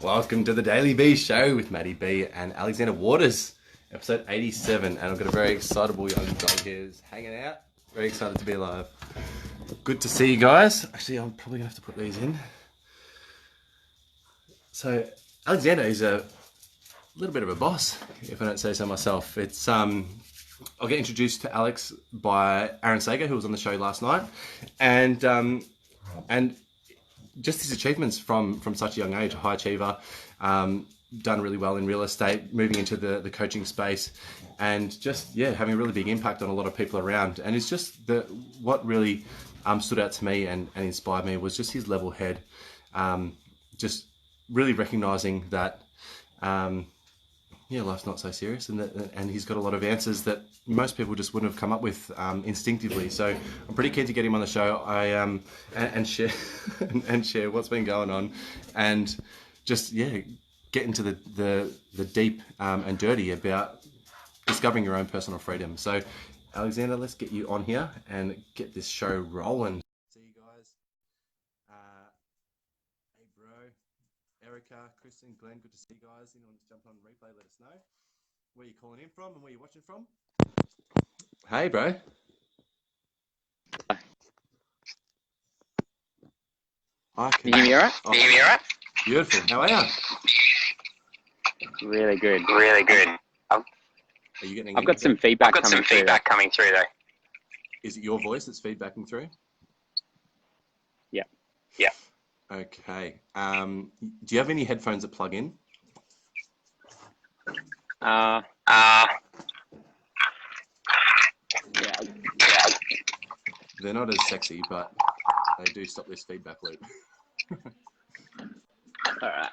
Welcome to the Daily B Show with Maddie B and Alexander Waters, episode 87. And I've got a very excitable young dog here who's hanging out. Very excited to be alive. Good to see you guys. Actually, I'm probably going to have to put these in. So, Alexander is a little bit of a boss, if I don't say so myself. It's I'll get introduced to Alex by Aaron Sager, who was on the show last night. And just his achievements from such a young age, a high achiever, done really well in real estate, moving into the coaching space, and just, having a really big impact on a lot of people around. And it's just what really stood out to me and inspired me was just his level head, just really recognizing that, life's not so serious, and he's got a lot of answers that most people just wouldn't have come up with instinctively. So I'm pretty keen to get him on the show. And share and share what's been going on, and just get into the deep and dirty about discovering your own personal freedom. So Alexander, let's get you on here and get this show rolling. See you guys. Hey bro, Erica, Kristen, Glenn, good to see you guys. Anyone that's jumping on replay, let us know where you're calling in from and where you're watching from. Hey bro. Can you hear me all right? Can you hear me all right? Beautiful. How are you? Really good. Really good. Are you getting? I've got some feedback coming through though. Is it your voice that's feedbacking through? Yeah. Yeah. Okay. Do you have any headphones that plug in? Yeah. They're not as sexy, but they do stop this feedback loop. All right.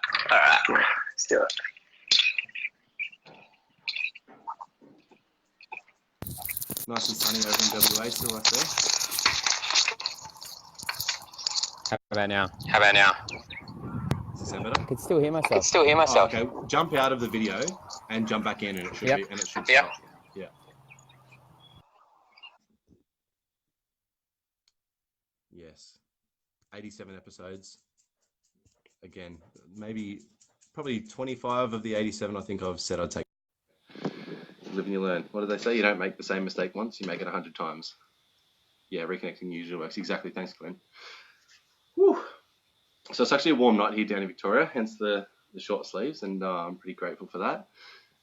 Let's do it. It's nice and sunny over in WA still, I see. How about now? Does this sound better? I can still hear myself. Oh, okay. Jump out of the video and jump back in, and it should be, and it should stop. Yeah. Yes. 87 episodes. Again, probably 25 of the 87 I think I've said I'd take. Live and you learn. What do they say? You don't make the same mistake once, you make it 100 times. Yeah, reconnecting usually works. Exactly. Thanks, Glenn. Whew. So it's actually a warm night here down in Victoria, hence the short sleeves, and I'm pretty grateful for that.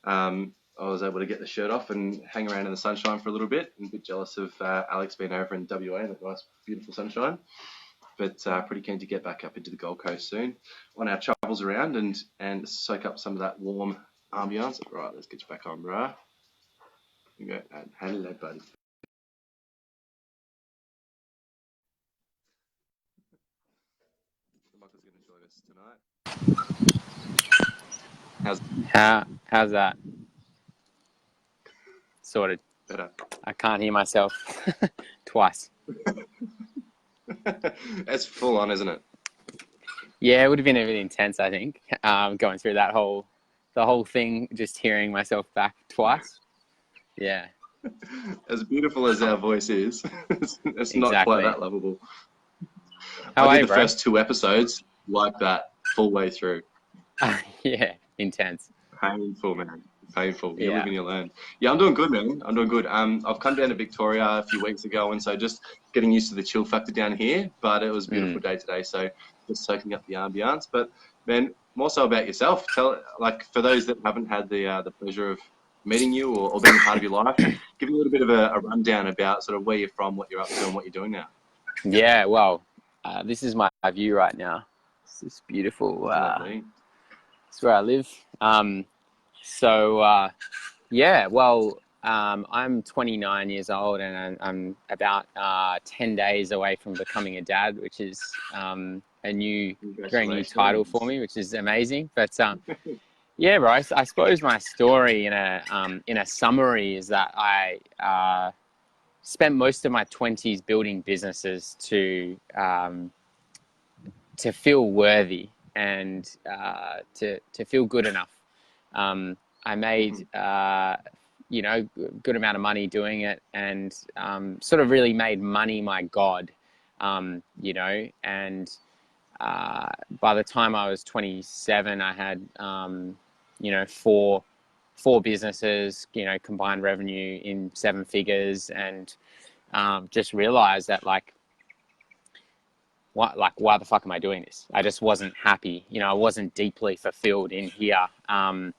I was able to get the shirt off and hang around in the sunshine for a little bit. I'm a bit jealous of Alex being over in WA in that nice, beautiful sunshine. But pretty keen to get back up into the Gold Coast soon on our travels around and soak up some of that warm ambience. Right, let's get you back on, brah. You go. Hello, buddy. Michael's going to join us tonight. How's that? Sorted. Better. I can't hear myself twice. That's full on, isn't it? Yeah, it would have been a bit intense, I think, going through the whole thing, just hearing myself back twice. Yeah. As beautiful as our voice is, it's not quite that lovable. I did the first 2 episodes like that, full way through. Yeah, intense. Painful, man. Painful. You live and you learn. Yeah, I'm doing good, man. I'm doing good. I've come down to Victoria a few weeks ago, and so just getting used to the chill factor down here. But it was a beautiful day today, so just soaking up the ambience. But man, more so about yourself. Tell, for those that haven't had the pleasure of meeting you or being a part of your life, give me a little bit of a rundown about sort of where you're from, what you're up to, and what you're doing now. Yeah, well, this is my view right now. This is beautiful. It's where I live. I'm 29 years old, and I'm about 10 days away from becoming a dad, which is a very new title for me, which is amazing. But yeah, bro, I suppose my story in a summary is that I spent most of my 20s building businesses to feel worthy and to feel good enough. I made good amount of money doing it, and sort of really made money my god, and by the time I was 27, I had, you know, four businesses, you know, combined revenue in 7 figures, and just realized that like why the fuck am I doing this? I just wasn't happy. You know, I wasn't deeply fulfilled in here. And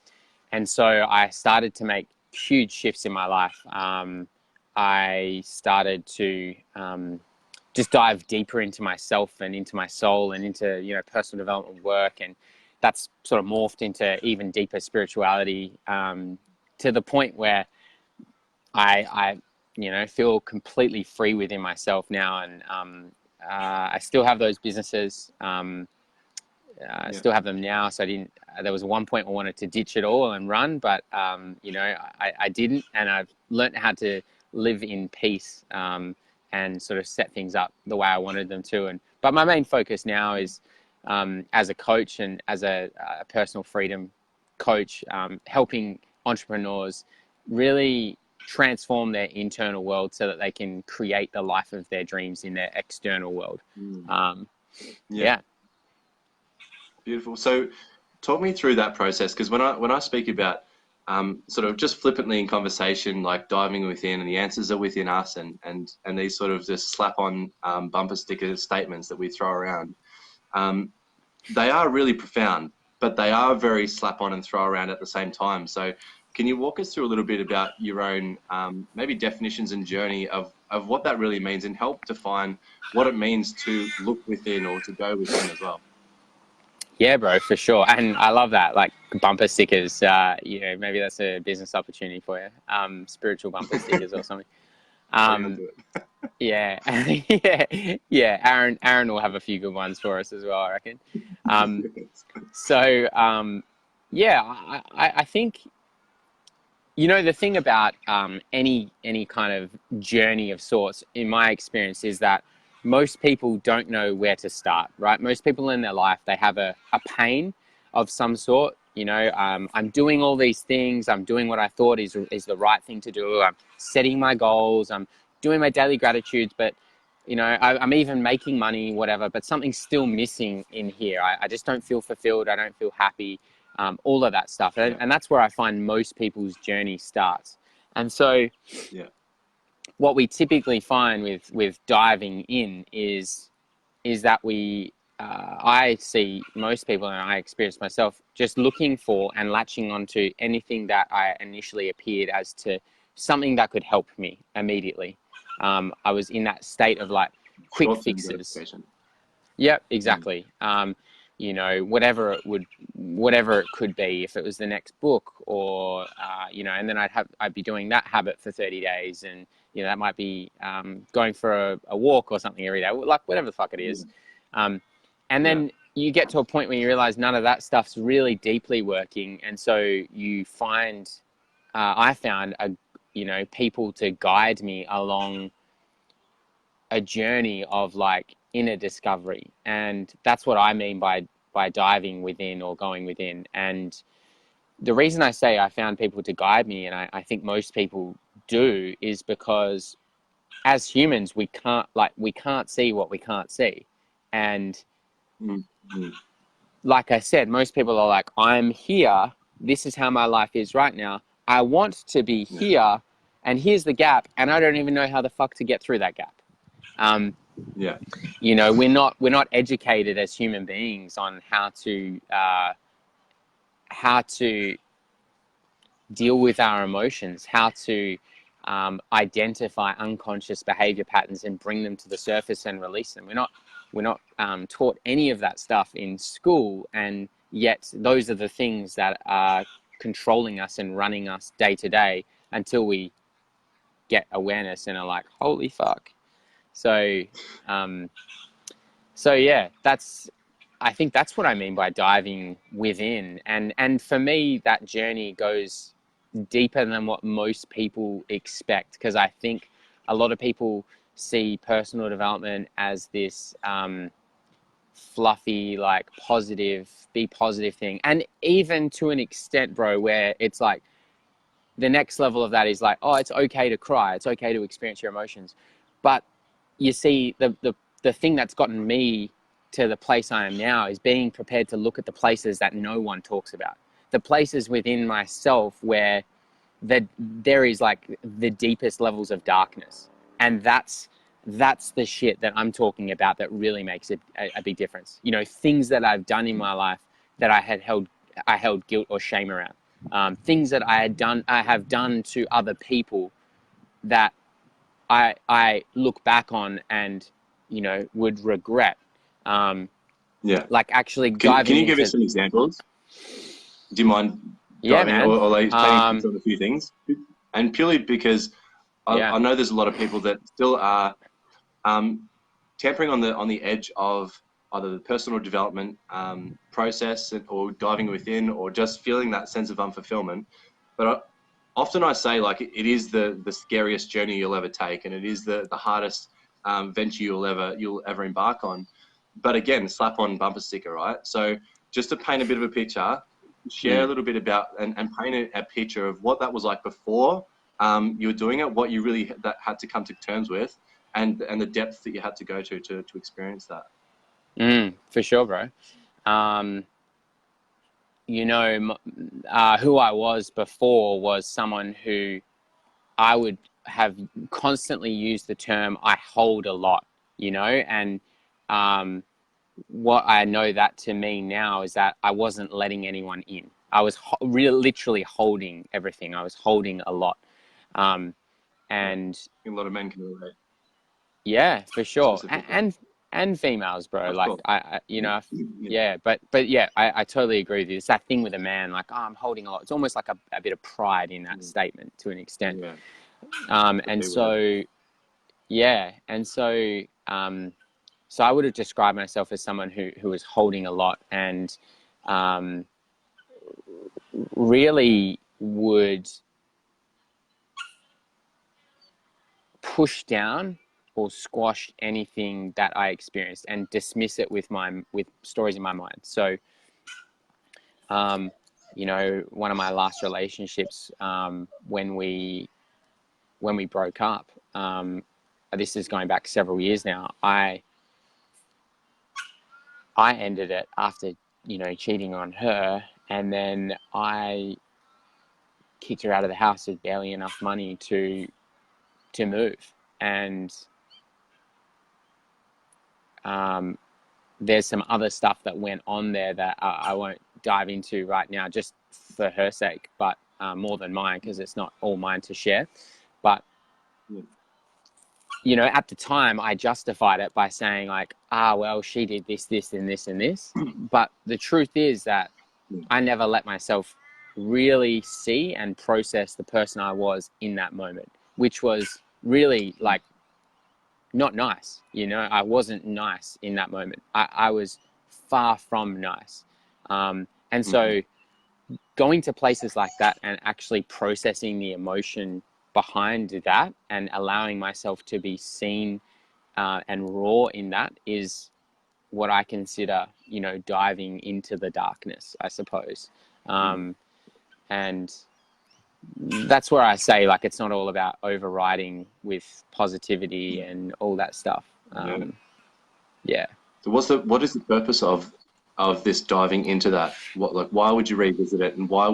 so I started to make huge shifts in my life. I started to just dive deeper into myself and into my soul and into, you know, personal development work. And that's sort of morphed into even deeper spirituality, to the point where I you know, feel completely free within myself now. And I still have those businesses. I still have them now. So there was one point I wanted to ditch it all and run, but, you know, I didn't, and I've learned how to live in peace, and sort of set things up the way I wanted them to. But my main focus now is, as a coach and as a personal freedom coach, helping entrepreneurs really transform their internal world so that they can create the life of their dreams in their external world. Yeah. Beautiful. So talk me through that process, because when I speak about sort of just flippantly in conversation, like diving within, and the answers are within us, and these sort of just slap on bumper sticker statements that we throw around, they are really profound, but they are very slap on and throw around at the same time. So can you walk us through a little bit about your own maybe definitions and journey of what that really means, and help define what it means to look within or to go within as well? Yeah, bro, for sure. And I love that, like bumper stickers. You know, maybe that's a business opportunity for you. Spiritual bumper stickers or something. Yeah, yeah. Aaron will have a few good ones for us as well, I reckon. Yeah, I think, you know, the thing about any kind of journey of sorts, in my experience, is that most people don't know where to start, right? Most people in their life, they have a pain of some sort. You know, I'm doing all these things. I'm doing what I thought is the right thing to do. I'm setting my goals. I'm doing my daily gratitudes, but, you know, I'm even making money, whatever, but something's still missing in here. I just don't feel fulfilled. I don't feel happy. All of that stuff. And that's where I find most people's journey starts. And so what we typically find with diving in is that I see most people, and I experience myself, just looking for and latching onto anything that I initially appeared as to something that could help me immediately. I was in that state of like quick fixes. Yep, exactly. You know, whatever it could be, if it was the next book, or you know, and then I'd be doing that habit for 30 days, and you know, that might be going for a walk or something every day, like whatever the fuck it is. And then you get to a point where you realize none of that stuff's really deeply working, and so you find, I found you know, people to guide me along a journey of like inner discovery. And that's what I mean by diving within or going within. And the reason I say I found people to guide me, and I think most people do, is because as humans, we can't see what we can't see. And like I said, most people are like, I'm here. This is how my life is right now. I want to be here, and here's the gap, and I don't even know how the fuck to get through that gap. You know, we're not educated as human beings on how to deal with our emotions, how to identify unconscious behavior patterns and bring them to the surface and release them. We're not taught any of that stuff in school, and yet those are the things that are controlling us and running us day to day until we get awareness and are like, holy fuck. So yeah, I think that's what I mean by diving within. And for me, that journey goes deeper than what most people expect, because I think a lot of people see personal development as this fluffy, like be positive thing. And even to an extent, bro, where it's like the next level of that is like, oh, it's okay to cry. It's okay to experience your emotions. But you see, the thing that's gotten me to the place I am now is being prepared to look at the places that no one talks about, the places within myself where there is like the deepest levels of darkness. And that's the shit that I'm talking about that really makes it a big difference. You know, things that I've done in my life that I held guilt or shame around. Things that I have done to other people that I look back on and, you know, would regret. Like actually diving Can you give into... us some examples? Do you mind diving, man. Or like painting on a few things? And purely because I know there's a lot of people that still are tampering on the edge of either the personal development process or diving within, or just feeling that sense of unfulfillment. But often I say, like, it is the scariest journey you'll ever take, and it is the hardest venture you'll ever embark on. But again, slap on bumper sticker, right? So just to paint a bit of a picture, share a little bit about and paint a picture of what that was like before you were doing it, what you really had to come to terms with, and the depth that you had to go to experience that. For sure, bro. You know, who I was before was someone who I would have constantly used the term "I hold a lot," you know, and what I know that to mean now is that I wasn't letting anyone in. I was literally holding everything. I was holding a lot, and a lot of men can relate. Yeah, for sure, and females, bro. Like I you know, but yeah, I totally agree with you. It's that thing with a man, like, oh, I'm holding a lot. It's almost like a bit of pride in that statement to an extent. And so, so I would have described myself as someone who was holding a lot, and really would push down or squash anything that I experienced and dismiss it with stories in my mind. So, you know, one of my last relationships, when we broke up, this is going back several years now. I ended it after, you know, cheating on her, and then I kicked her out of the house with barely enough money to move. And there's some other stuff that went on there that I won't dive into right now, just for her sake, but more than mine, because it's not all mine to share. But, you know, at the time, I justified it by saying, like, well, she did this, this, and this, and this. But the truth is that I never let myself really see and process the person I was in that moment, which was really, like, not nice. You know, I wasn't nice in that moment. I was far from nice. And so going to places like that and actually processing the emotion behind that and allowing myself to be seen and raw in that is what I consider, you know, diving into the darkness, I suppose. And that's where I say, like, it's not all about overriding with positivity and all that stuff. So what is the purpose of this diving into that? Why would you revisit it, and what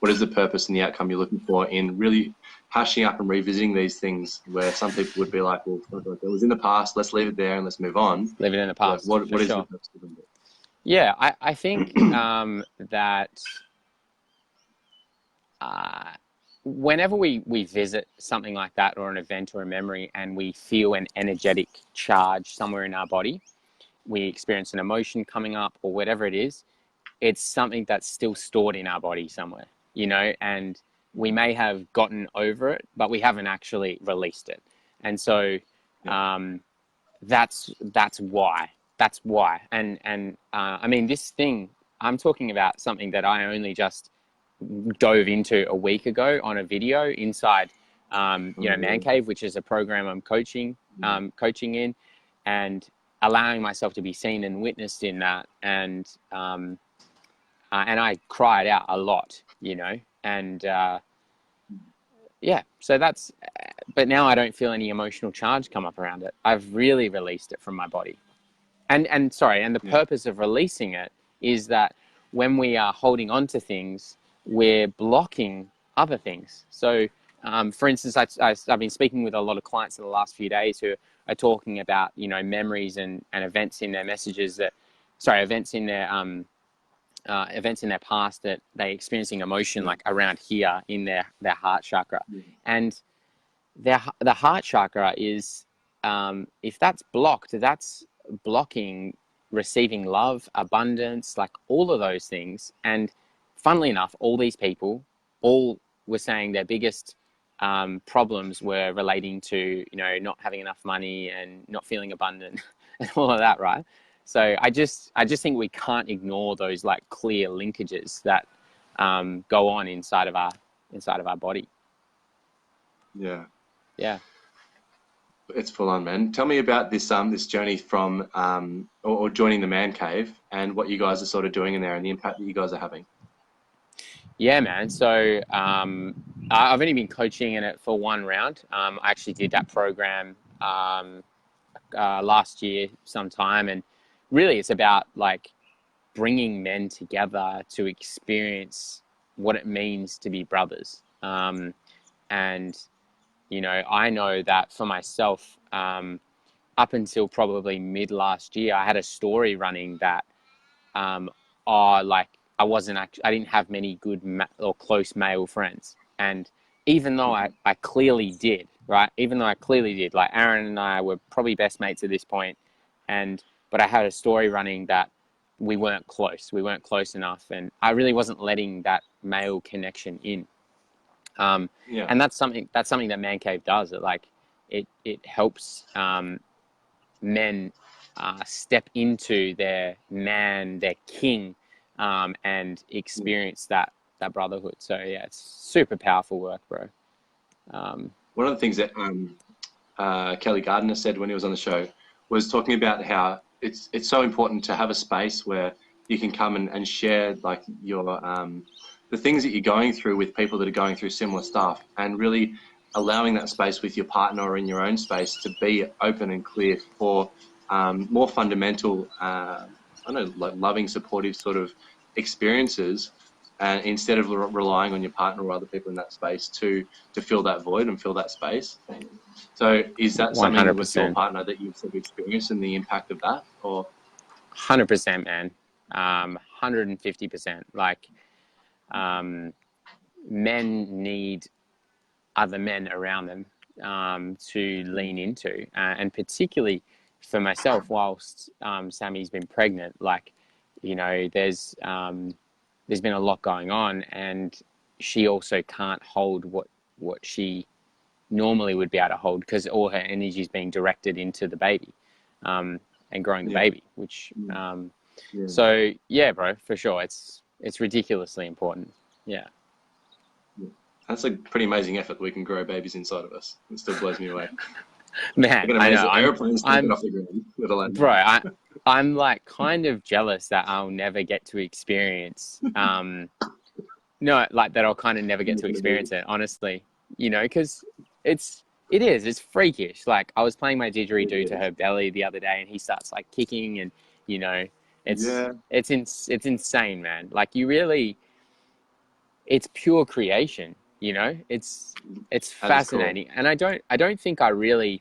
is the purpose and the outcome you're looking for in really hashing up and revisiting these things, where some people would be like, well, it was in the past, let's leave it there and let's move on. Leave it in the past. What is the purpose of it? Yeah, I think that whenever we visit something like that, or an event or a memory, and we feel an energetic charge somewhere in our body, we experience an emotion coming up or whatever it is, it's something that's still stored in our body somewhere, you know, and we may have gotten over it, but we haven't actually released it. And so that's why. And I mean, this thing, I'm talking about something that I only just dove into a week ago on a video inside, you know, Man Cave, which is a program I'm coaching in, and allowing myself to be seen and witnessed in that. And I cried out a lot, you know, and so that's, but now I don't feel any emotional charge come up around it. I've really released it from my body. And sorry, and the purpose of releasing it is that when we are holding on to things, we're blocking other things. So, for instance, I've been speaking with a lot of clients in the last few days who are talking about, you know, memories and events in their messages that, sorry, events in their past that they experiencing emotion like around here in their heart chakra, and the heart chakra is, if that's blocked, that's blocking receiving love, abundance, like all of those things. And funnily enough, all these people all were saying their biggest problems were relating to, you know, not having enough money and not feeling abundant and all of that, right? So I just think we can't ignore those like clear linkages that go on inside of our body. Yeah. Yeah. It's full on, man. Tell me about this this journey from or joining the man cave and what you guys are sort of doing in there and the impact that you guys are having. Yeah, man. So I've only been coaching in it for one round. I actually did that program last year sometime, and really it's about like bringing men together to experience what it means to be brothers. And you know, I know that for myself, up until probably mid last year, I had a story running that like I didn't have many good or close male friends. And even though I clearly did, right? Even though I clearly did, like Aaron and I were probably best mates at this point, but I had a story running that we weren't close. We weren't close enough, and I really wasn't letting that male connection in. And that's something that Man Cave does. It helps men step into their king, and experience that brotherhood. So yeah, it's super powerful work, bro. One of the things that Kelly Gardner said when he was on the show was talking about how it's so important to have a space where you can come and share like your the things that you're going through with people that are going through similar stuff, and really allowing that space with your partner or in your own space to be open and clear for more fundamental, I don't know, like loving, supportive sort of experiences, and instead of relying on your partner or other people in that space to fill that void and fill that space. So is that something with your 100%. partner that you've sort of experienced and the impact of that, or? 100%, man. 150%. Like, men need other men around them to lean into, and particularly for myself, whilst Sammy's been pregnant, like, you know, there's been a lot going on, and she also can't hold what she normally would be able to hold because all her energy is being directed into the baby and growing the baby, which so yeah, bro, for sure, it's ridiculously important. Yeah. That's a pretty amazing effort. We can grow babies inside of us. It still blows me away. Man, I know. Airplanes taking off the ground, let alone. Bro, I'm like kind of jealous that I'll never get to experience. No, like that I'll kind of never get to experience it, honestly. You know, because it's freakish. Like I was playing my didgeridoo to her belly the other day, and he starts like kicking, and you know, it's insane, man. Like it's pure creation. You know, it's fascinating, cool. And I don't think I really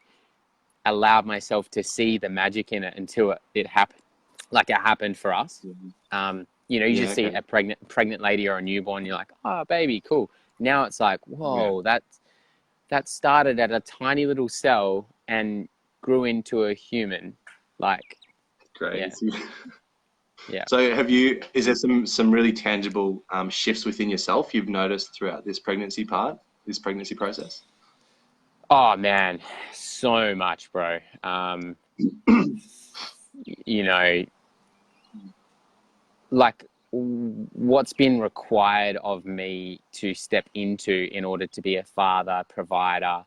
allowed myself to see the magic in it until it happened, like it happened for us. You know, you just see a pregnant lady or a newborn, you're like, oh, baby, cool. Now it's like, whoa, that started at a tiny little cell and grew into a human. Like, crazy. Yeah. So is there some really tangible shifts within yourself you've noticed throughout this pregnancy process? Oh man, so much, bro. You know, like what's been required of me to step into in order to be a father, provider,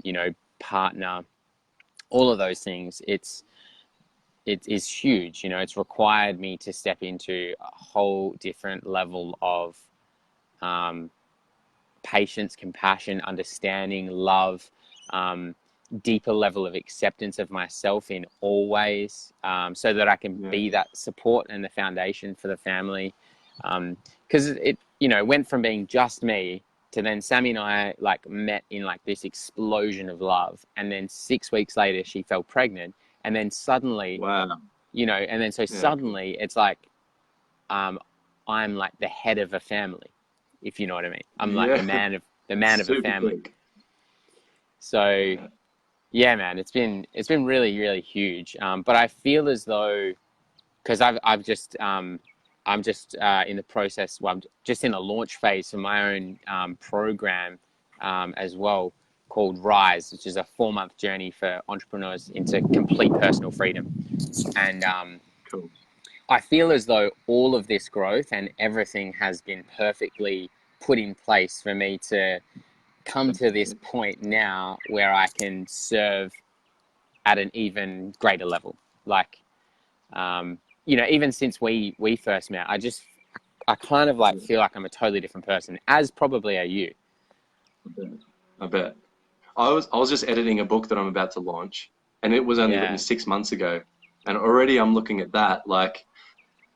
you know, partner, all of those things, it is huge. You know, it's required me to step into a whole different level of patience, compassion, understanding, love, deeper level of acceptance of myself in all ways, so that I can be that support and the foundation for the family. Because it, you know, went from being just me to then Sammy and I like met in like this explosion of love. And then 6 weeks later, she fell pregnant. And then suddenly, Wow. you know, and then so suddenly it's like, I'm like the head of a family, if you know what I mean. I'm like the man of a family. Quick. So yeah, man, it's been really, really huge. But I feel as though, because I'm just in the process. Well, I'm just in a launch phase for my own program as well, called Rise, which is a 4-month journey for entrepreneurs into complete personal freedom. And Cool. I feel as though all of this growth and everything has been perfectly put in place for me to come to this point now where I can serve at an even greater level. Like, you know, even since we first met, I kind of like feel like I'm a totally different person, as probably are you. I bet. I was just editing a book that I'm about to launch, and it was only written 6 months ago, and already I'm looking at that like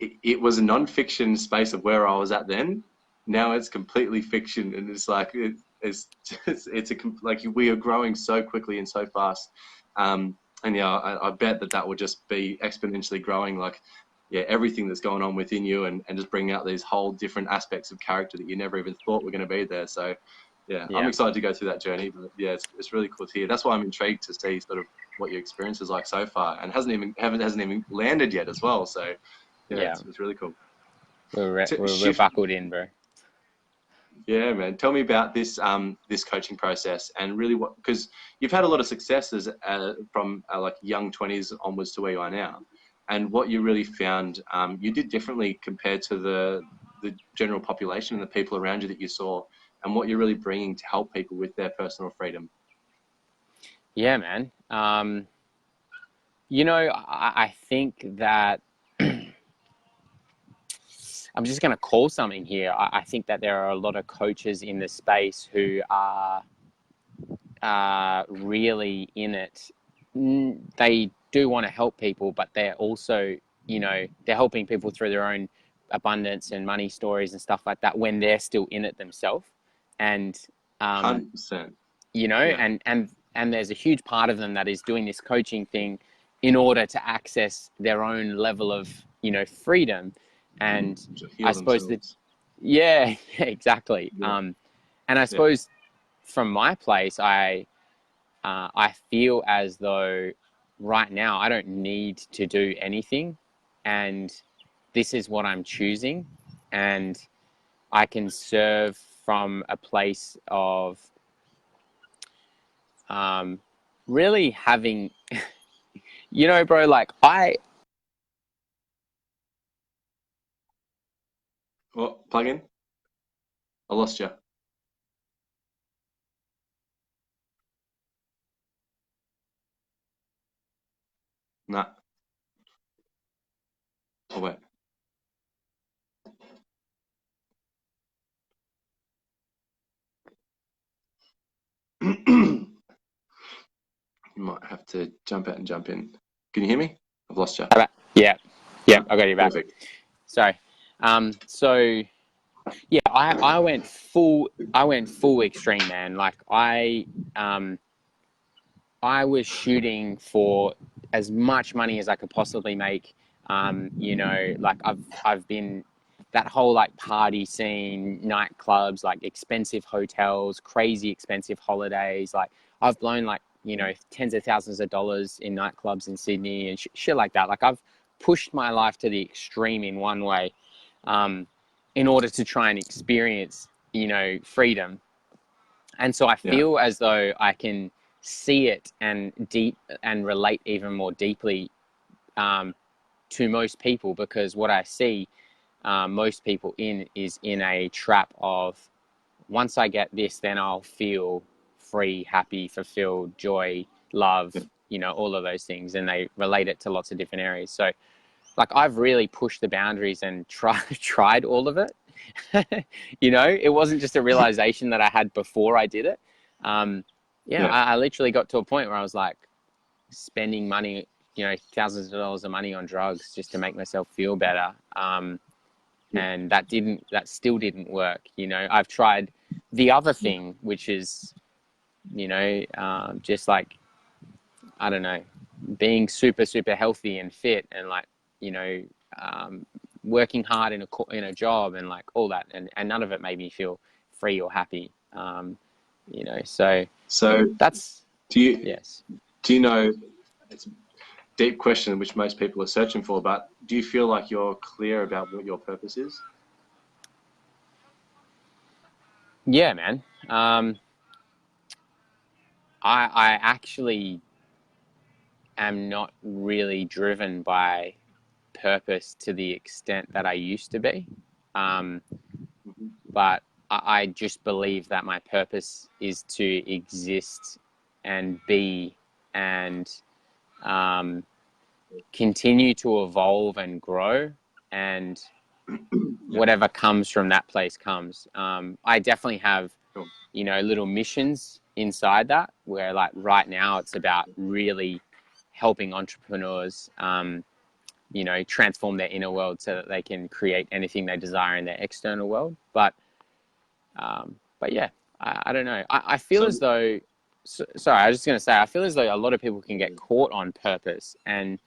it was a non-fiction space of where I was at then. Now it's completely fiction, and it's like like we are growing so quickly and so fast. And yeah, I bet that will just be exponentially growing. Like, yeah, everything that's going on within you, and just bringing out these whole different aspects of character that you never even thought were going to be there. So yeah, I'm excited to go through that journey. But yeah, it's really cool to hear. That's why I'm intrigued to see sort of what your experience is like so far, and hasn't even landed yet as well. So yeah. It's really cool. We're buckled in, bro. Yeah, man. Tell me about this this coaching process, and really because you've had a lot of successes from like young 20s onwards to where you are now, and what you really found you did differently compared to the general population and the people around you that you saw, and what you're really bringing to help people with their personal freedom. Yeah, man. You know, I think that I'm just going to call something here. I think that there are a lot of coaches in the space who are really in it. They do want to help people, but they're also, you know, they're helping people through their own abundance and money stories and stuff like that when they're still in it themselves. And 100%. You know, and there's a huge part of them that is doing this coaching thing in order to access their own level of, you know, freedom. And I suppose that, exactly. And I suppose from my place, I feel as though right now I don't need to do anything, and this is what I'm choosing, and I can serve from a place of really having, you know, bro, like Well, plug in. I lost you. Nah. Oh, wait. You might have to jump out and jump in. Can you hear me? I've lost you. Yeah, I got you back. Perfect. Sorry. So yeah, I went full extreme, man. Like I was shooting for as much money as I could possibly make. You know, like I've been that whole like party scene, nightclubs, like expensive hotels, crazy expensive holidays. Like I've blown like, you know, tens of thousands of dollars in nightclubs in Sydney and shit like that. Like I've pushed my life to the extreme in one way, in order to try and experience, you know, freedom. And so I feel as though I can see it and relate even more deeply to most people, because what I see most people is in a trap of, once I get this, then I'll feel free, happy, fulfilled, joy, love, you know, all of those things. And they relate it to lots of different areas. So like I've really pushed the boundaries and tried all of it. You know, it wasn't just a realization that I had before I did it. yeah, I literally got to a point where I was like spending money, you know, thousands of dollars of money on drugs just to make myself feel better. And that still didn't work. You know, I've tried the other thing, which is, you know, just like, I don't know, being super, super healthy and fit and like, you know, working hard in a job and like all that. And none of it made me feel free or happy. You know, so that's, do you, yes. do you know, it's a deep question, which most people are searching for, but do you feel like you're clear about what your purpose is? Yeah, man. I actually am not really driven by purpose to the extent that I used to be. But I just believe that my purpose is to exist and be and continue to evolve and grow, and whatever comes from that place comes. I definitely have, you know, little missions inside that where like right now it's about really helping entrepreneurs, you know, transform their inner world so that they can create anything they desire in their external world. But yeah, I don't know. I feel as though, sorry, I was just going to say, I feel as though a lot of people can get caught on purpose and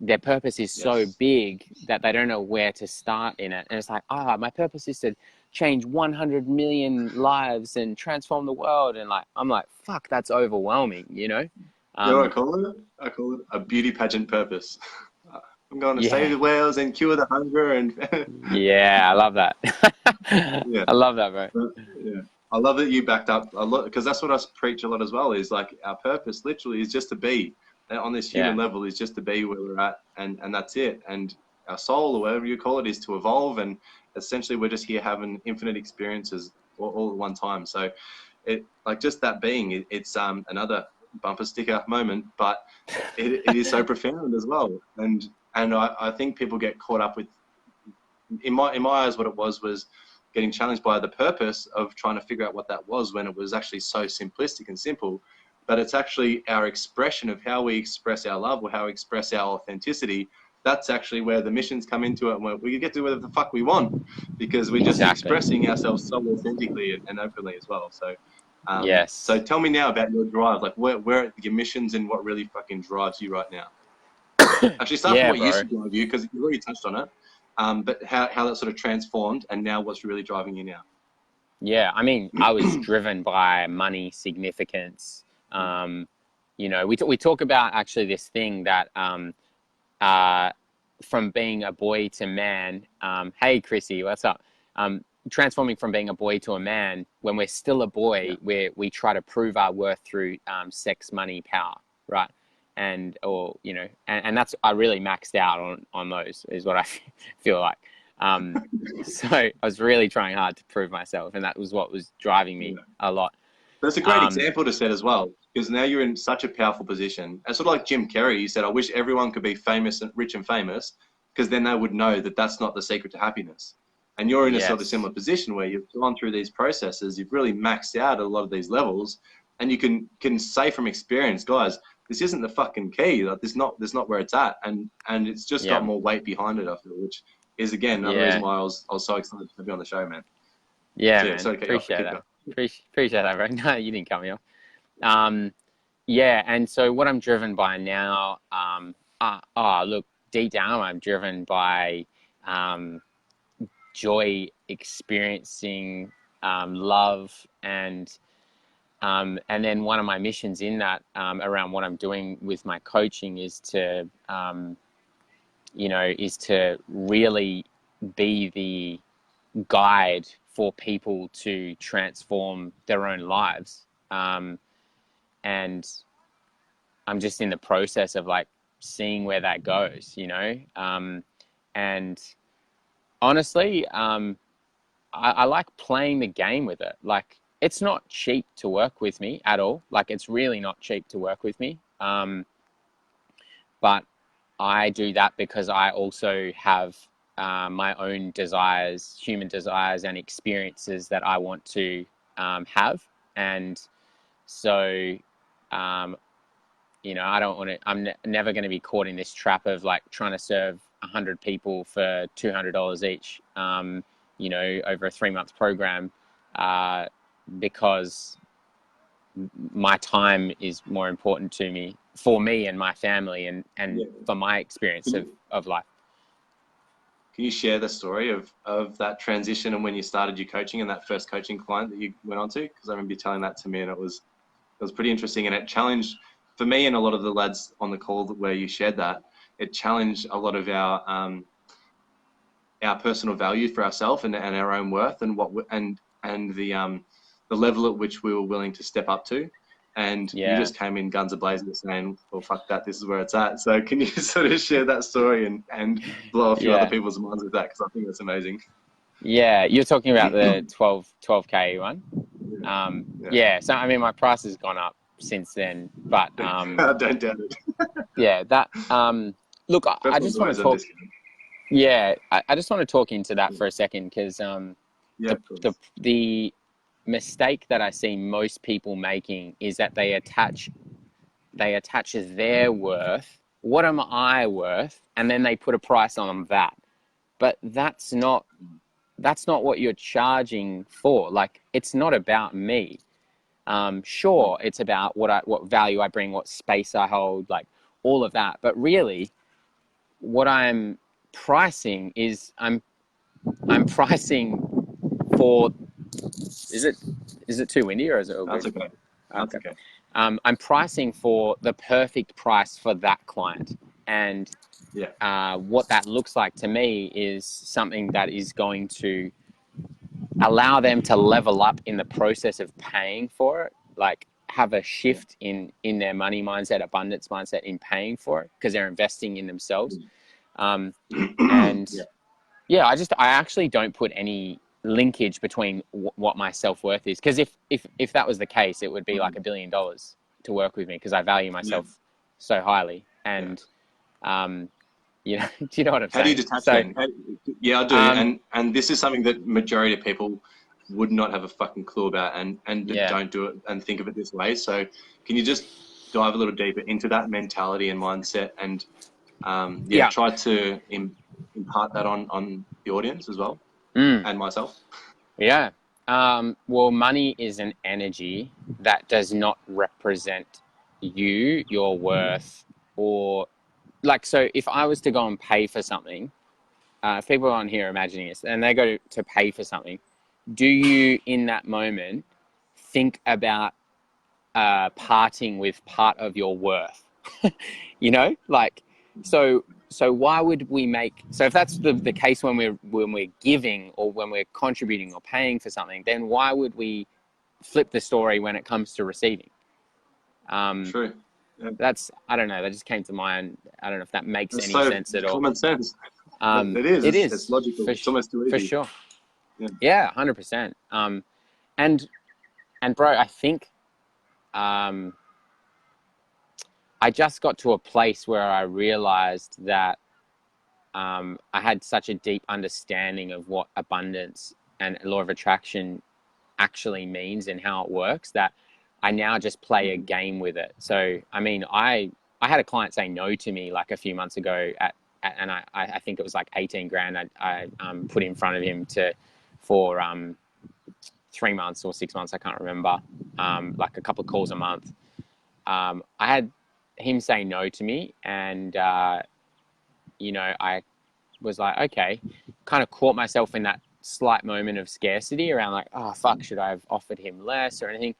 their purpose is so big that they don't know where to start in it. And it's like, my purpose is to change 100 million lives and transform the world. And like, I'm like, fuck, that's overwhelming, you know? You know what I call it? I call it a beauty pageant purpose. I'm going to save the whales and cure the hunger and yeah, I love that. Yeah. I love that, bro. Yeah. I love that you backed up a lot, because that's what I preach a lot as well, is like our purpose literally is just to be on this human level, is just to be where we're at, and that's it. And our soul, or whatever you call it, is to evolve, and essentially we're just here having infinite experiences all at one time. So it, like, just that being, it's another bumper sticker moment, but it is so profound as well. And I think people get caught up with, in my eyes, what it was getting challenged by the purpose of trying to figure out what that was, when it was actually so simplistic and simple. But it's actually our expression of how we express our love, or how we express our authenticity. That's actually where the missions come into it, and we get to do whatever the fuck we want, because we're just expressing ourselves so authentically and openly as well. So yes. So tell me now about your drive, like where are your missions and what really fucking drives you right now? Actually, start from what used to drive you, because you already touched on it. But how that sort of transformed, and now what's really driving you now? Yeah, I mean, I was driven by money, significance. You know, we talk about actually this thing that from being a boy to man. Hey, Chrissy, what's up? Transforming from being a boy to a man. When we're still a boy, we try to prove our worth through sex, money, power, right? And or you know, and that's, I really maxed out on those, is what I feel like. So I was really trying hard to prove myself, and that was what was driving me a lot. That's a great example to set as well, because now you're in such a powerful position. And sort of like Jim Carrey, he said, I wish everyone could be famous and rich and famous, because then they would know that that's not the secret to happiness. And you're in a sort of similar position where you've gone through these processes, you've really maxed out a lot of these levels, and you can say from experience, guys, this isn't the fucking key. Like, this not where it's at, and it's just got more weight behind it, I feel, which is again another reason why I was so excited to be on the show, man. Yeah, man. Appreciate that. Appreciate that, bro. No, you didn't cut me off. Yeah, and so what I'm driven by now, look, deep down, I'm driven by joy, experiencing love, and then one of my missions in that, around what I'm doing with my coaching, is to really be the guide for people to transform their own lives. And I'm just in the process of like seeing where that goes, you know? And honestly, I like playing the game with it. Like, it's not cheap to work with me at all. Like, it's really not cheap to work with me. But I do that because I also have my own desires, human desires and experiences that I want to have. And So, you know, I don't want to, never going to be caught in this trap of like trying to serve 100 people for $200 each, you know, over a 3-month program, because my time is more important to me, for me and my family, and for my experience of life. Can you share the story of that transition and when you started your coaching and that first coaching client that you went on to? Because I remember you telling that to me, and it was pretty interesting, and it challenged, for me and a lot of the lads on the call where you shared that, it challenged a lot of our personal value for ourselves and our own worth, and the level at which we were willing to step up to. And you just came in guns a-blazing saying, well, fuck that, this is where it's at. So can you sort of share that story and blow a few other people's minds with that? Because I think that's amazing. Yeah, you're talking about the 12K one? So I mean, my price has gone up since then, but I don't doubt it. that look, I just want to talk. I just want to talk into that for a second, because the mistake that I see most people making is that they attach their worth, what am I worth, and then they put a price on that. But that's not what you're charging for. Like, it's not about me. Sure, it's about what value I bring, what space I hold, like all of that. But really, what I'm pricing is I'm pricing for. Is it too windy, or is it all good? That's okay. That's okay. I'm pricing for the perfect price for that client, and what that looks like to me is something that is going to allow them to level up in the process of paying for it, like have a shift in their money mindset, abundance mindset, in paying for it, because they're investing in themselves. I actually don't put any linkage between what my self-worth is, because if that was the case, it would be like $1 billion to work with me, because I value myself so highly. And you know, do you know what I'm saying? How do you detach then? I do. And this is something that majority of people would not have a fucking clue about, and don't do it and think of it this way. So can you just dive a little deeper into that mentality and mindset, and try to impart that on the audience as well, and myself? Well, money is an energy that does not represent you, your worth, or like, so if I was to go and pay for something, if people on here are imagining this and they go to pay for something, do you in that moment think about parting with part of your worth? You know, like, so why would we make, so if that's the case when we're giving, or when we're contributing or paying for something, then why would we flip the story when it comes to receiving? True. That's, I don't know, that just came to mind. I don't know if that makes any sense at all. Common sense. It is. It's logical. It's almost too easy. For sure. Yeah, 100%. And bro, I think I just got to a place where I realized that I had such a deep understanding of what abundance and law of attraction actually means and how it works, that I now just play a game with it. So, I mean, I had a client say no to me like a few months ago and I think it was like 18 grand I put in front of him for 3 months or 6 months, I can't remember, like a couple of calls a month. I had him say no to me, and you know, I was like, okay, kind of caught myself in that slight moment of scarcity around like, oh fuck, should I have offered him less or anything?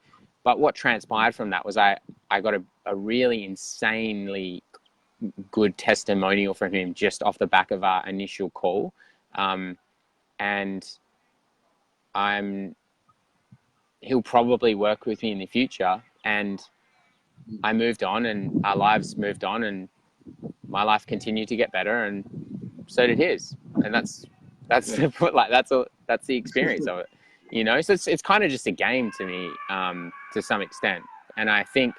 But what transpired from that was I got a really insanely good testimonial from him just off the back of our initial call. And he'll probably work with me in the future, and I moved on, and our lives moved on, and my life continued to get better, and so did his. And that's like, that's the experience of it, you know? So it's kind of just a game to me, to some extent. And I think,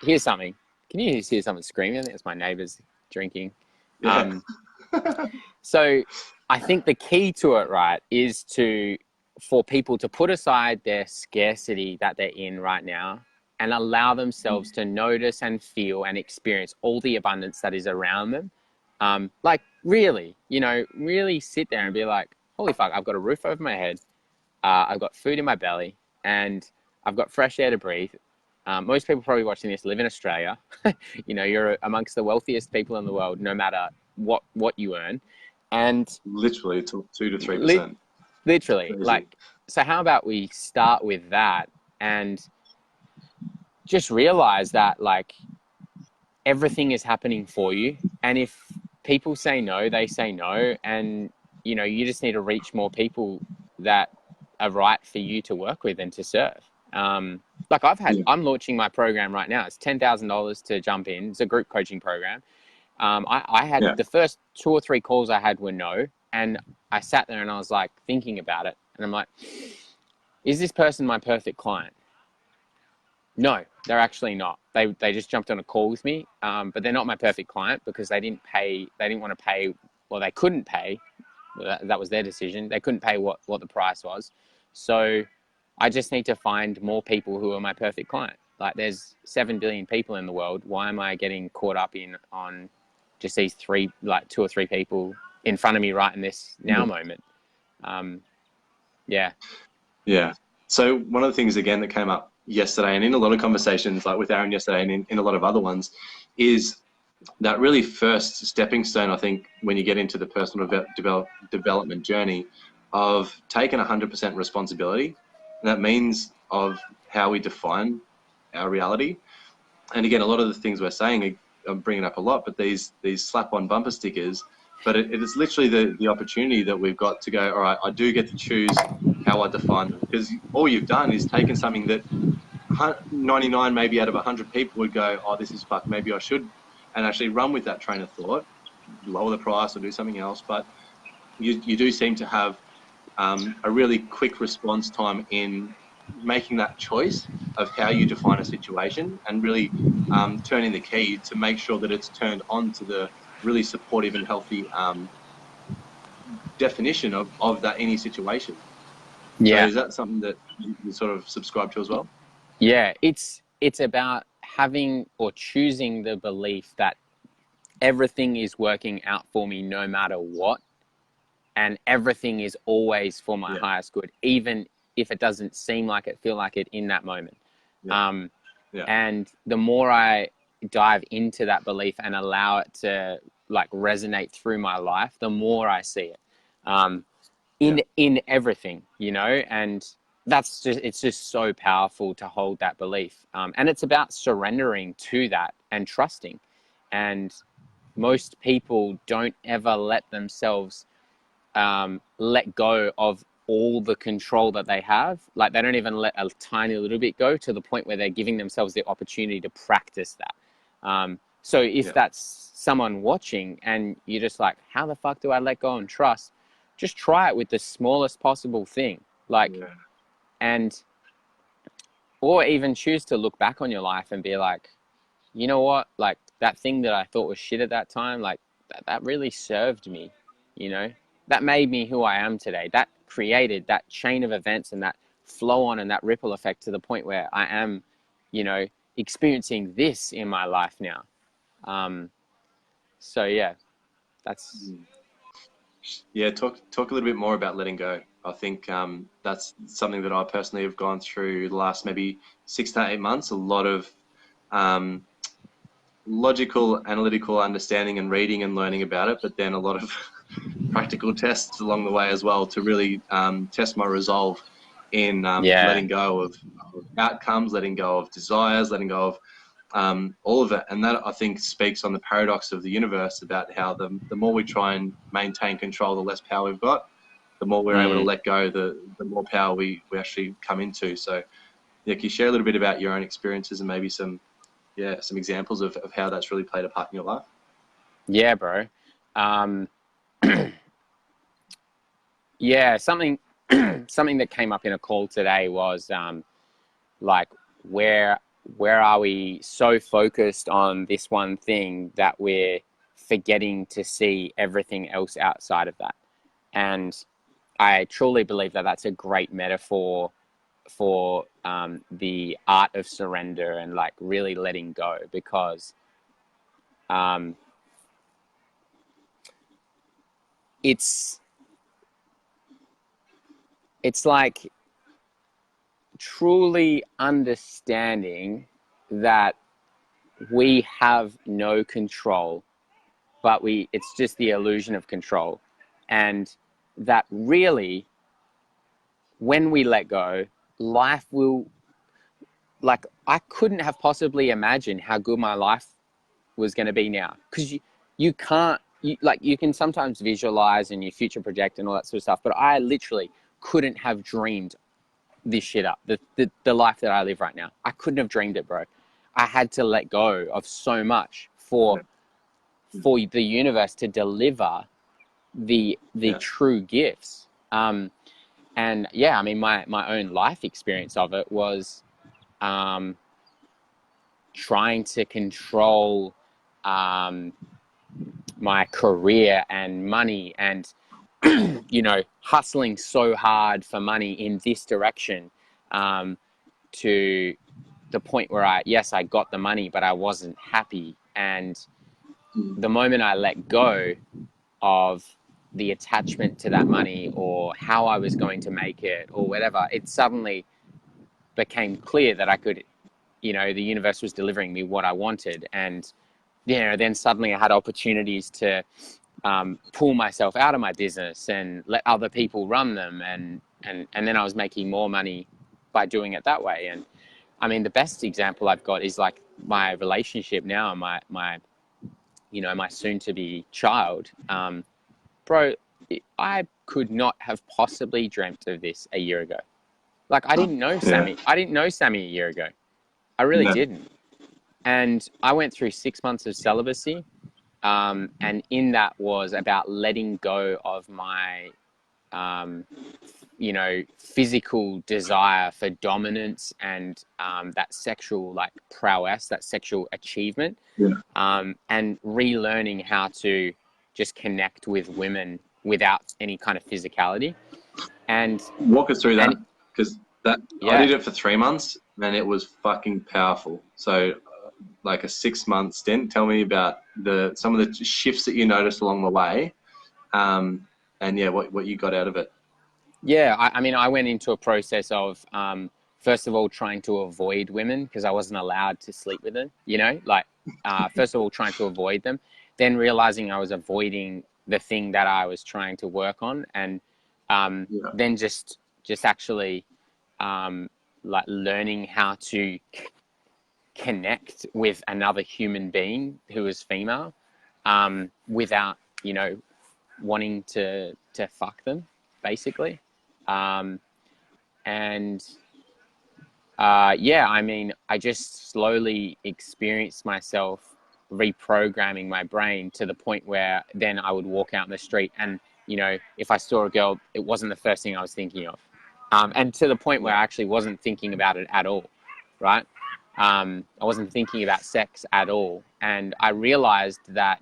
here's something. Can you hear someone screaming? I think it's my neighbors drinking. So I think the key to it, right, is to for people to put aside their scarcity that they're in right now and allow themselves to notice and feel and experience all the abundance that is around them. Like really, you know, really sit there and be like, holy fuck, I've got a roof over my head. I've got food in my belly and I've got fresh air to breathe. Most people probably watching this live in Australia. You know, you're amongst the wealthiest people in the world, no matter what you earn. And literally 2 to 3%. Literally, like, so how about we start with that and just realize that, like, everything is happening for you. And if people say no, they say no. And, you know, you just need to reach more people that are right for you to work with and to serve. Like I'm launching my program right now. It's $10,000 to jump in. It's a group coaching program. I had the first 2 or 3 calls I had were no. And I sat there and I was like thinking about it. And I'm like, is this person my perfect client? No, they're actually not. They just jumped on a call with me, but they're not my perfect client because they didn't pay. They didn't want to pay. Well, they couldn't pay. That was their decision. They couldn't pay what the price was. So I just need to find more people who are my perfect client. Like there's 7 billion people in the world. Why am I getting caught up on just these 2 or 3 people in front of me right in this now moment? Yeah. So one of the things again that came up yesterday and in a lot of conversations like with Aaron yesterday and in a lot of other ones is that really first stepping stone, I think, when you get into the personal development journey of taking 100% responsibility. And that means of how we define our reality. And again, a lot of the things we're saying, I'm bringing up a lot, but these slap-on bumper stickers, but it is literally the opportunity that we've got to go, all right, I do get to choose how I define them. Because all you've done is taken something that 99 maybe out of 100 people would go, oh, this is fuck, maybe I should, and actually run with that train of thought, lower the price or do something else. But you do seem to have a really quick response time in making that choice of how you define a situation and really turning the key to make sure that it's turned on to the really supportive and healthy definition of that any situation. Yeah. So is that something that you sort of subscribe to as well? Yeah, it's about having or choosing the belief that everything is working out for me no matter what, and everything is always for my highest good, even if it doesn't seem like it, feel like it in that moment. And the more I dive into that belief and allow it to like resonate through my life, the more I see it in everything, you know, and it's just so powerful to hold that belief. And it's about surrendering to that and trusting. And most people don't ever let themselves let go of all the control that they have. Like they don't even let a tiny little bit go to the point where they're giving themselves the opportunity to practice that. So if that's someone watching and you're just like, how the fuck do I let go and trust? Just try it with the smallest possible thing. And or even choose to look back on your life and be like, you know what, like that thing that I thought was shit at that time, like that really served me, you know, that made me who I am today. That created that chain of events and that flow on and that ripple effect to the point where I am, you know, experiencing this in my life now. So yeah, that's. Yeah, talk a little bit more about letting go. I think that's something that I personally have gone through the last maybe 6 to 8 months. A lot of logical, analytical understanding and reading and learning about it, but then a lot of practical tests along the way as well to really test my resolve in letting go of outcomes, letting go of desires, letting go of all of it. And that, I think, speaks on the paradox of the universe about how the more we try and maintain control, the less power we've got. The more we're able to let go, the more power we actually come into. So yeah, can you share a little bit about your own experiences and maybe some examples of how that's really played a part in your life? Yeah, bro. Yeah, something that came up in a call today was like where are we so focused on this one thing that we're forgetting to see everything else outside of that? And I truly believe that that's a great metaphor for the art of surrender and like really letting go, because it's like truly understanding that we have no control, but it's just the illusion of control. And that really, when we let go, life will, like, I couldn't have possibly imagined how good my life was going to be now. Because you can't, like, you can sometimes visualize and you future project and all that sort of stuff, but I literally couldn't have dreamed this shit up. The life that I live right now, I couldn't have dreamed it, bro. I had to let go of so much for the universe to deliver the true gifts. And yeah, I mean, my own life experience of it was trying to control my career and money, and you know, hustling so hard for money in this direction, to the point where I got the money, but I wasn't happy. And the moment I let go of the attachment to that money or how I was going to make it or whatever, it suddenly became clear that I could, you know, the universe was delivering me what I wanted. And, you know, then suddenly I had opportunities to pull myself out of my business and let other people run them. And then I was making more money by doing it that way. And I mean, the best example I've got is like my relationship now, my you know, my soon to be child. Bro, I could not have possibly dreamt of this a year ago. Like, I didn't know Sammy. I didn't know Sammy a year ago. I really didn't. And I went through 6 months of celibacy. And in that was about letting go of my, you know, physical desire for dominance and that sexual like prowess, that sexual achievement, and relearning how to just connect with women without any kind of physicality. And walk us through that, because I did it for 3 months and it was fucking powerful. So like a 6 month stint, tell me about some of the shifts that you noticed along the way, and yeah, what you got out of it. Yeah, I mean, I went into a process of first of all trying to avoid women because I wasn't allowed to sleep with them, you know, like first of all trying to avoid them, then realizing I was avoiding the thing that I was trying to work on, and then just actually like learning how to connect with another human being who is female, without, you know, wanting to fuck them, basically. Yeah, I mean, I just slowly experienced myself reprogramming my brain to the point where then I would walk out in the street and, you know, if I saw a girl, it wasn't the first thing I was thinking of. And to the point where I actually wasn't thinking about it at all, right? I wasn't thinking about sex at all. And I realized that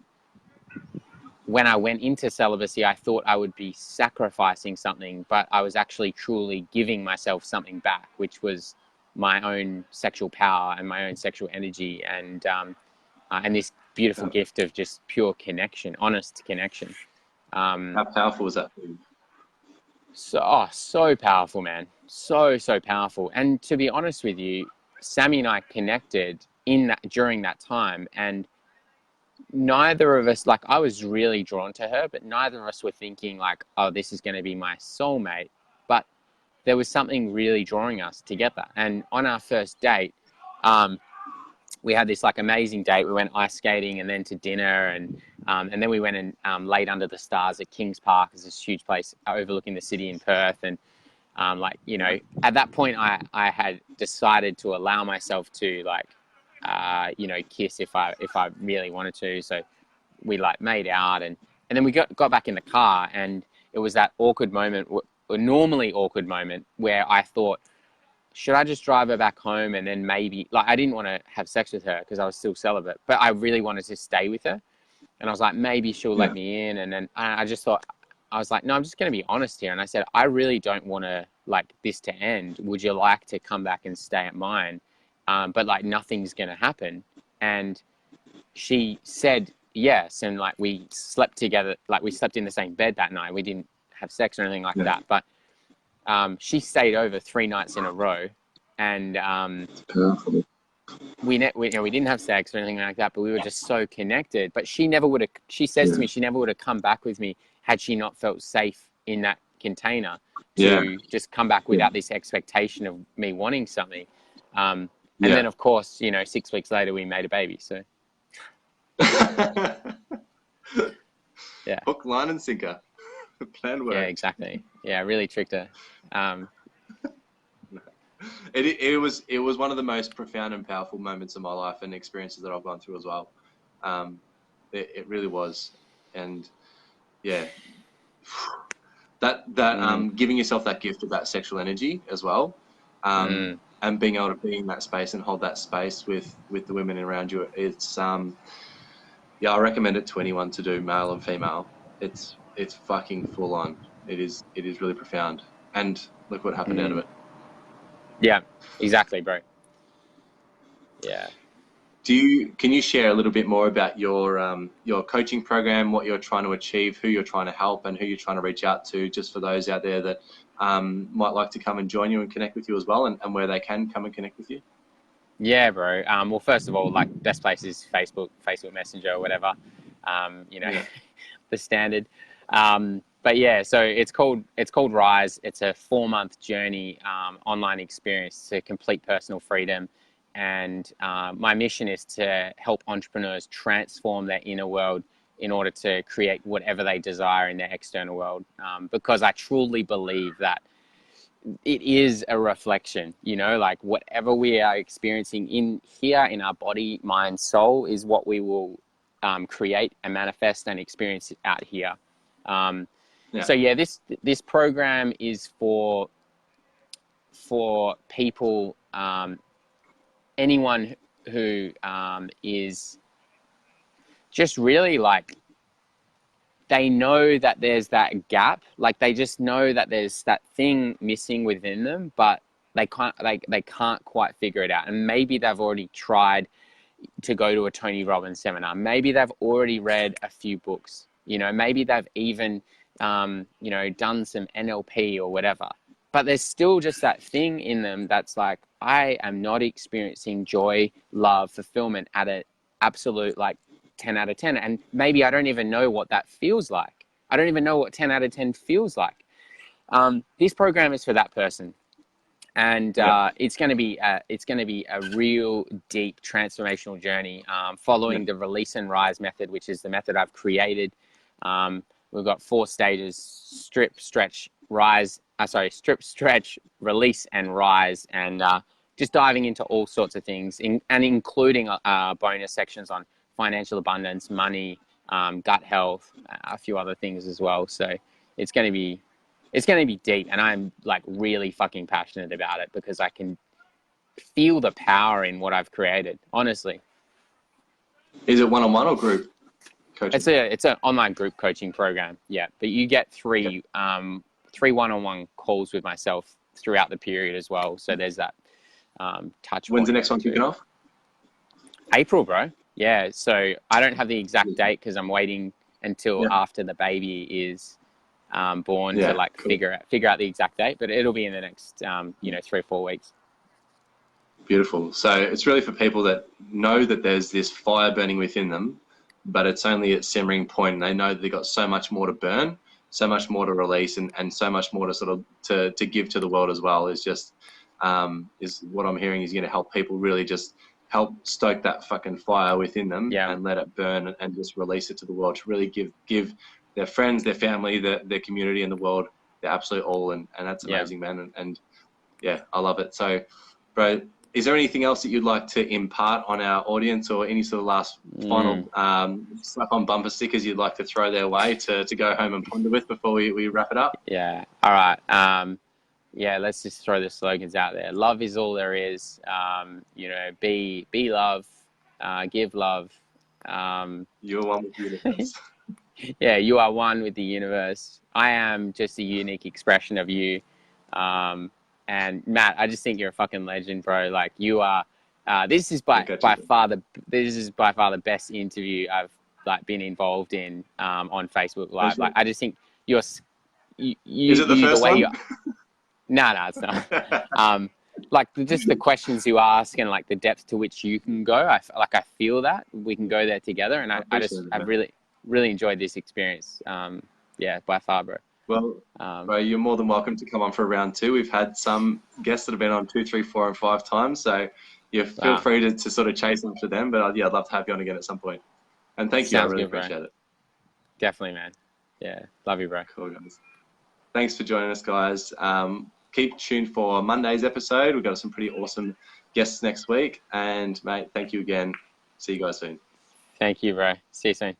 when I went into celibacy, I thought I would be sacrificing something, but I was actually truly giving myself something back, which was my own sexual power and my own sexual energy, and this beautiful gift of just pure connection, honest connection. How powerful was that for you? So powerful, man. So powerful. And to be honest with you, Sammy and I connected during that time, and neither of us, like, I was really drawn to her, but neither of us were thinking like, oh, this is going to be my soulmate. But there was something really drawing us together. And on our first date, we had this like amazing date. We went ice skating and then to dinner, and then we went and laid under the stars at Kings Park. It's this huge place overlooking the city in Perth. And like, you know, at that point I had decided to allow myself to like, you know, kiss if I really wanted to. So we like made out, and then we got back in the car, and it was that awkward moment, a normally awkward moment, where I thought, should I just drive her back home? And then maybe, like, I didn't want to have sex with her because I was still celibate, but I really wanted to stay with her. And I was like, maybe she'll let me in. And then I just thought, I was like, no, I'm just going to be honest here. And I said, I really don't want to like this to end. Would you like to come back and stay at mine? But like nothing's going to happen. And she said yes. And like we slept together, like we slept in the same bed that night. We didn't have sex or anything like that. But she stayed over 3 nights in a row. And Powerful. we didn't have sex or anything like that, but we were just so connected. But she never would have, she says to me, she never would have come back with me had she not felt safe in that container to just come back without this expectation of me wanting something. And then of course, 6 weeks later we made a baby. So yeah. Hook, line and sinker. Plan work. Yeah, exactly. Yeah, I really tricked her. It was one of the most profound and powerful moments of my life and experiences that I've gone through as well. It really was. And yeah, that giving yourself that gift of that sexual energy as well, and being able to be in that space and hold that space with the women around you, it's yeah, I recommend it to anyone to do, male and female. It's fucking full on. It is really profound. And look what happened out of it. Yeah, exactly, bro. Yeah. Can you share a little bit more about your coaching program, what you're trying to achieve, who you're trying to help, and who you're trying to reach out to, just for those out there that might like to come and join you and connect with you as well, and where they can come and connect with you? Yeah, bro. Well, first of all, like best place is Facebook Messenger or whatever. The standard. But yeah, so it's called Rise. It's a 4-month journey, online experience to complete personal freedom. And my mission is to help entrepreneurs transform their inner world in order to create whatever they desire in their external world. Because I truly believe that it is a reflection, like whatever we are experiencing in here in our body, mind, soul is what we will create and manifest and experience out here. So yeah, this program is for people, anyone who is just really like, they know that there's that gap, like they just know that there's that thing missing within them, but they can't quite figure it out. And maybe they've already tried to go to a Tony Robbins seminar. Maybe they've already read a few books, maybe they've even done some NLP or whatever, but there's still just that thing in them that's like, I am not experiencing joy, love, fulfillment at an absolute like 10 out of 10. And maybe I don't even know what that feels like. I don't even know what 10 out of 10 feels like. This program is for that person. And it's going to be a real deep transformational journey, following the release and rise method, which is the method I've created. We've got 4 stages: strip, stretch, rise. Strip, stretch, release, and rise. And just diving into all sorts of things, and including bonus sections on financial abundance, money, gut health, a few other things as well. So it's going to be deep, and I'm like really fucking passionate about it because I can feel the power in what I've created, honestly. Is it one-on-one or group coaching? It's an online group coaching program, yeah. But you get 3 one-on-one calls with myself throughout the period as well. So there's that touch. When's the next one kicking off? April, bro. Yeah. So I don't have the exact date because I'm waiting until after the baby is born to like figure out the exact date, but it'll be in the next 3 or 4 weeks. Beautiful. So it's really for people that know that there's this fire burning within them, but it's only at simmering point, and they know that they've got so much more to burn, so much more to release, and so much more to sort of to give to the world as well. Is just is what I'm hearing is going to help people really just help stoke that fucking fire within them and let it burn and just release it to the world, to really give their friends, their family, their community, and the world their absolute all. And that's amazing, man. And yeah, I love it. So, bro, is there anything else that you'd like to impart on our audience, or any sort of last final slap on bumper stickers you'd like to throw their way to go home and ponder with before we wrap it up? Yeah. All right. Let's just throw the slogans out there. Love is all there is. Be love, give love. You're one with the universe. Yeah, you are one with the universe. I am just a unique expression of you. And Matt, I just think you're a fucking legend, bro. Like you are. This is We'll catch you then. this is by far the best interview I've like been involved in on Facebook Live. Like I just think you're Is it the the first way one? you. No, it's not. Like just the questions you ask and like the depth to which you can go. I feel that we can go there together, and I've really enjoyed this experience. Yeah, by far, bro. Well, bro, you're more than welcome to come on for round 2. We've had some guests that have been on 2, 3, 4, and 5 times, so you feel free to sort of chase them for them. But yeah, I'd love to have you on again at some point. And thank you, I really appreciate it. Definitely, man. Yeah, love you, bro. Cool, guys. Thanks for joining us, guys. Keep tuned for Monday's episode. We've got some pretty awesome guests next week. And mate, thank you again. See you guys soon. Thank you, bro. See you soon.